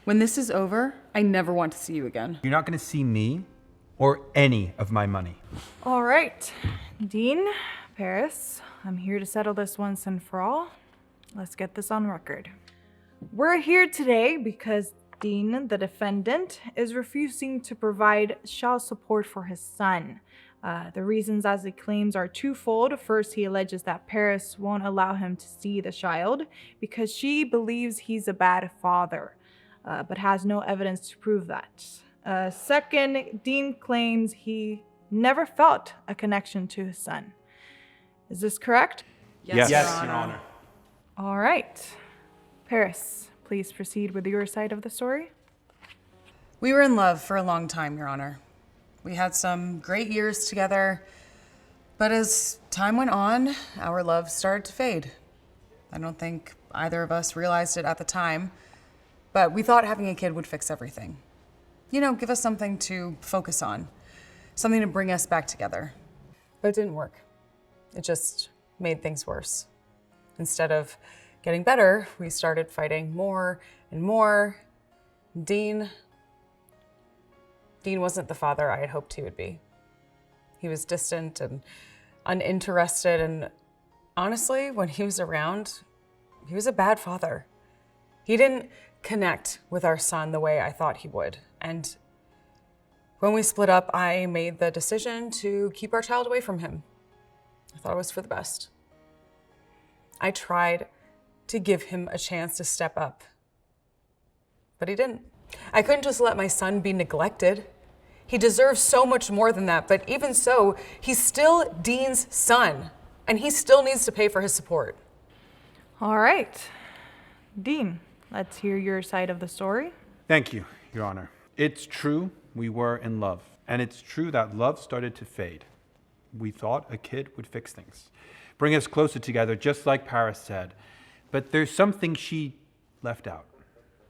When this is over, I never want to see you again. You're not going to see me or any of my money. All right, Dean, Paris, I'm here to settle this once and for all. Let's get this on record. We're here today because Dean, the defendant, is refusing to provide child support for his son. The reasons, as he claims, are twofold. First, he alleges that Paris won't allow him to see the child because she believes he's a bad father, but has no evidence to prove that. Second, Dean claims he never felt a connection to his son. Is this correct? Yes, Your Honor. All right. Paris, please proceed with your side of the story. We were in love for a long time, Your Honor. We had some great years together, but as time went on, our love started to fade. I don't think either of us realized it at the time, but we thought having a kid would fix everything. You know, give us something to focus on, something to bring us back together. But it didn't work. It just made things worse. Instead of getting better, we started fighting more and more. Dean wasn't the father I had hoped he would be. He was distant and uninterested, and honestly, when he was around, he was a bad father. He didn't connect with our son the way I thought he would. And when we split up, I made the decision to keep our child away from him. I thought it was for the best. I tried to give him a chance to step up, but he didn't. I couldn't just let my son be neglected. He deserves so much more than that, but even so, he's still Dean's son, and he still needs to pay for his support. All right. Dean, let's hear your side of the story. Thank you, Your Honor. It's true we were in love, and it's true that love started to fade. We thought a kid would fix things, bring us closer together, just like Paris said. But there's something she left out.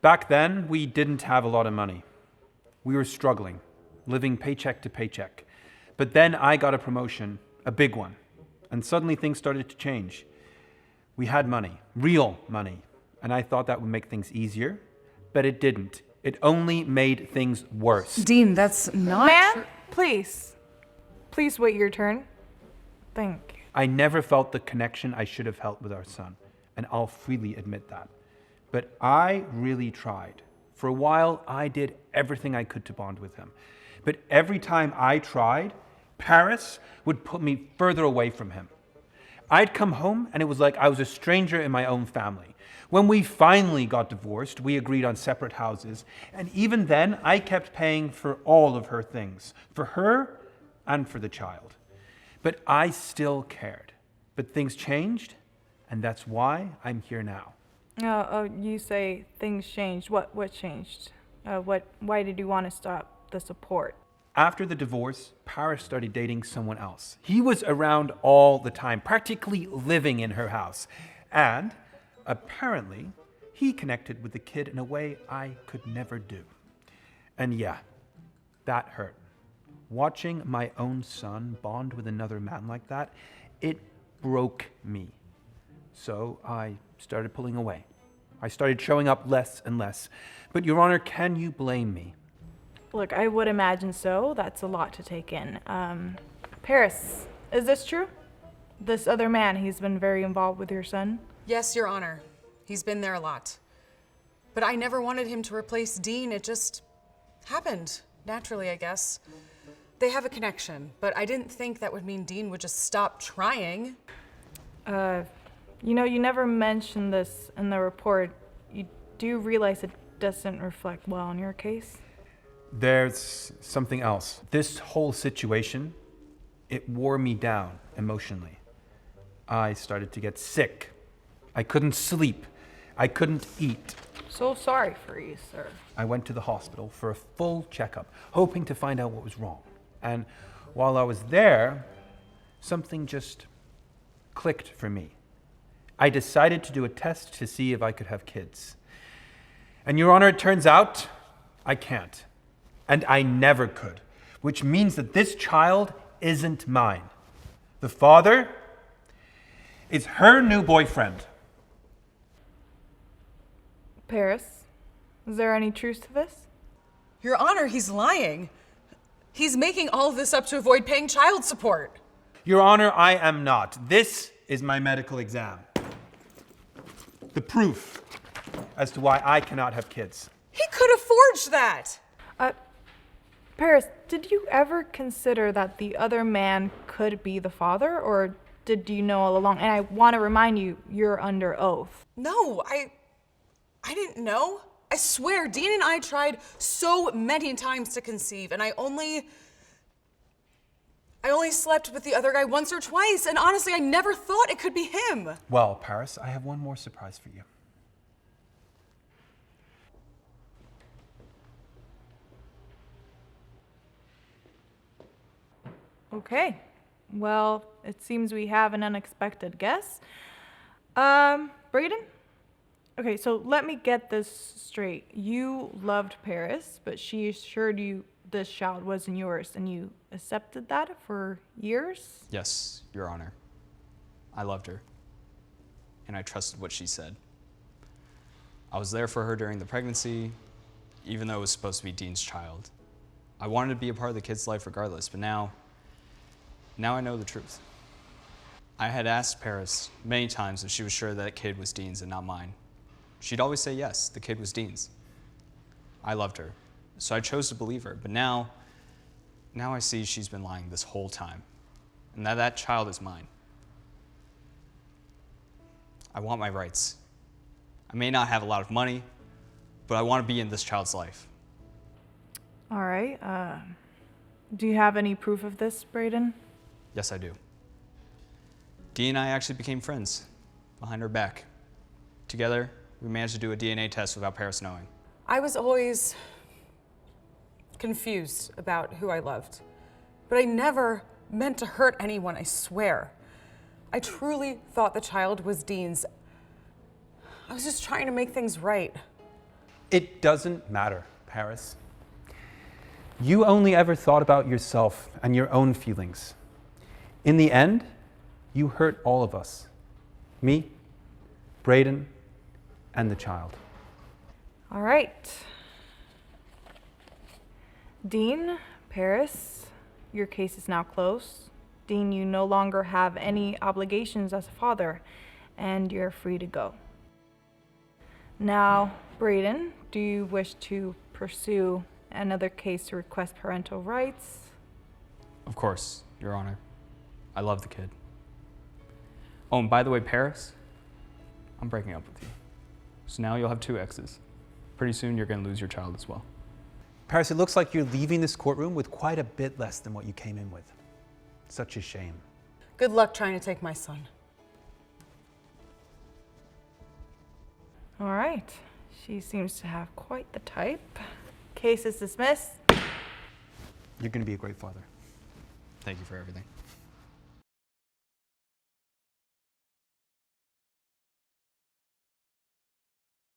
Back then, we didn't have a lot of money. We were struggling, living paycheck to paycheck. But then I got a promotion, a big one, and suddenly things started to change. We had money, real money, and I thought that would make things easier, but it didn't. It only made things worse. Dean, that's not Ma'am, please wait your turn. Thank you. I never felt the connection I should have felt with our son, and I'll freely admit that. But I really tried. For a while, I did everything I could to bond with him. But every time I tried, Paris would put me further away from him. I'd come home, and it was like I was a stranger in my own family. When we finally got divorced, we agreed on separate houses, and even then, I kept paying for all of her things, for her and for the child. But I still cared. But things changed, and that's why I'm here now. You say things changed. What changed? Why did you want to stop the support? After the divorce, Paris started dating someone else. He was around all the time, practically living in her house. And apparently, he connected with the kid in a way I could never do. And yeah, that hurt. Watching my own son bond with another man like that, it broke me. So I started pulling away. I started showing up less and less. But Your Honor, can you blame me? Look, I would imagine so. That's a lot to take in. Paris, is this true? This other man, he's been very involved with your son? Yes, Your Honor. He's been there a lot. But I never wanted him to replace Dean. It just happened. Naturally, I guess. They have a connection, but I didn't think that would mean Dean would just stop trying. You know, you never mentioned this in the report. You do realize it doesn't reflect well on your case? There's something else. This whole situation, it wore me down emotionally. I started to get sick. I couldn't sleep. I couldn't eat. So sorry for you, sir. I went to the hospital for a full checkup, hoping to find out what was wrong. And while I was there, something just clicked for me. I decided to do a test to see if I could have kids. And Your Honor, it turns out I can't. And I never could, which means that this child isn't mine. The father is her new boyfriend. Paris, Is there any truth to this? Your Honor, he's lying. He's making all of this up to avoid paying child support. Your Honor, I am not. This is my medical exam. The proof as to why I cannot have kids. He could have forged that. Paris, did you ever consider that the other man could be the father, or did you know all along? And I want to remind you, you're under oath. No, I didn't know. I swear, Dean and I tried so many times to conceive, and I only slept with the other guy once or twice, and honestly, I never thought it could be him. Well, Paris, I have one more surprise for you. Okay. Well, it seems we have an unexpected guest. Braden? Okay, so let me get this straight. You loved Paris, but she assured you this child wasn't yours, and you accepted that for years? Yes, Your Honor. I loved her, and I trusted what she said. I was there for her during the pregnancy, even though it was supposed to be Dean's child. I wanted to be a part of the kid's life regardless, but now I know the truth. I had asked Paris many times if she was sure that kid was Dean's and not mine. She'd always say yes, the kid was Dean's. I loved her, so I chose to believe her, but now I see she's been lying this whole time, and that child is mine. I want my rights. I may not have a lot of money, but I want to be in this child's life. All right. Do you have any proof of this, Braden? Yes, I do. Dee and I actually became friends behind her back. Together, we managed to do a DNA test without Paris knowing. I was always confused about who I loved, but I never meant to hurt anyone, I swear. I truly thought the child was Dean's. I was just trying to make things right. It doesn't matter, Paris. You only ever thought about yourself and your own feelings. In the end, you hurt all of us. Me, Braden, and the child. All right. Dean, Paris, your case is now closed. Dean, you no longer have any obligations as a father, and you're free to go. Now, Braden, do you wish to pursue another case to request parental rights? Of course, Your Honor. I love the kid. Oh, and by the way, Paris, I'm breaking up with you. So now you'll have 2 exes. Pretty soon you're going to lose your child as well. Paris, it looks like you're leaving this courtroom with quite a bit less than what you came in with. Such a shame. Good luck trying to take my son. All right. She seems to have quite the type. Case is dismissed. You're going to be a great father. Thank you for everything.